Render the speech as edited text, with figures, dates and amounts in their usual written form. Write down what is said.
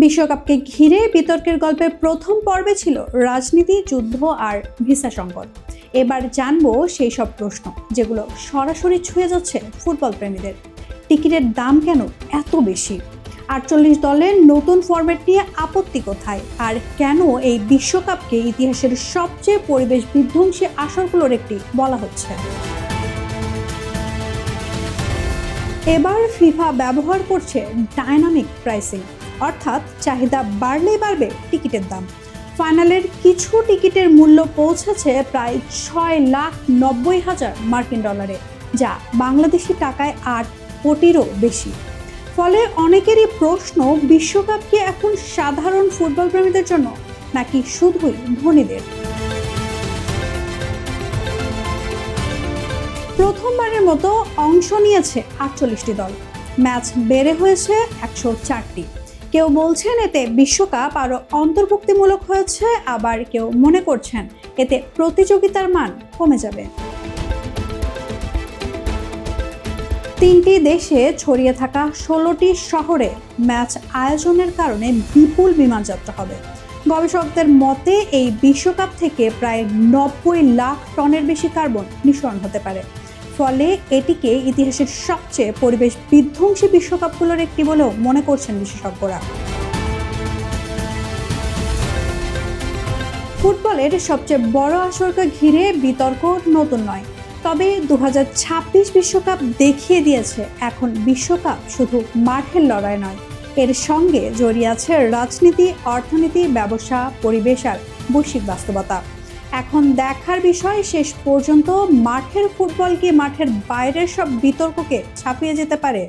বিশ্বকাপকে ঘিরে বিতর্কের গল্পের প্রথম পর্বে ছিল রাজনীতি, যুদ্ধ আর ভিসা সংকট। এবার জানবো সেই সব প্রশ্ন যেগুলো সরাসরি ছুঁয়ে যাচ্ছে ফুটবল প্রেমীদের। টিকিটের দাম কেন এত বেশি? 48 দলের নতুন ফরম্যাট নিয়ে আপত্তি কোথায়? আর কেন এই বিশ্বকাপকে ইতিহাসের সবচেয়ে পরিবেশ বিধ্বংসী আসরগুলোর একটি বলা হচ্ছে? এবার ফিফা ব্যবহার করছে ডায়নামিক প্রাইসিং, অর্থাৎ চাহিদা বাড়লেই বাড়বে টিকিটের দাম। ফাইনালের কিছু টিকিটের মূল্য পৌঁছেছে প্রায় 6,90,000 মার্কিন ডলারে, যা বাংলাদেশি টাকায় 8 কোটিরও বেশি। ফলে অনেকেরই প্রশ্ন, বিশ্বকাপ কি এখন সাধারণ ফুটবল প্রেমীদের জন্য নাকি শুধুই ধনীদের? প্রথমবারের মতো অংশ নিয়েছে 48টি দল। ম্যাচ বেড়ে হয়েছে 104টি। কেউ বলছেন এতে বিশ্বকাপ আরও অন্তর্ভুক্তিমূলক হয়েছে, আবার কেউ মনে করছেন এতে প্রতিযোগিতার মান কমে যাবে। 3টি দেশে ছড়িয়ে থাকা 16টি শহরে ম্যাচ আয়োজনের কারণে বিপুল বিমানযাত্রা হবে। গবেষকদের মতে এই বিশ্বকাপ থেকে প্রায় 90 লাখ টনের বেশি কার্বন নিঃসরণ হতে পারে। ফলে এটিকে ইতিহাসের সবচেয়ে পরিবেশ বিধ্বংসী বিশ্বকাপগুলোর একটি বলেও মনে করছেন বিশেষজ্ঞরা। ফুটবলের সবচেয়ে বড় আসরকে ঘিরে বিতর্ক নতুন নয়, তবে 2026 বিশ্বকাপ দেখিয়ে দিয়েছে এখন বিশ্বকাপ শুধু মাঠের লড়াই নয়, এর সঙ্গে জড়িয়ে আছে রাজনীতি, অর্থনীতি, ব্যবসা, পরিবেশ আর বৈশ্বিক বাস্তবতা। এখন দেখার বিষয় শেষ পর্যন্ত মাঠের ফুটবল কি মাঠের বাইরের সব বিতর্ককে ছাপিয়ে যেতে পারে।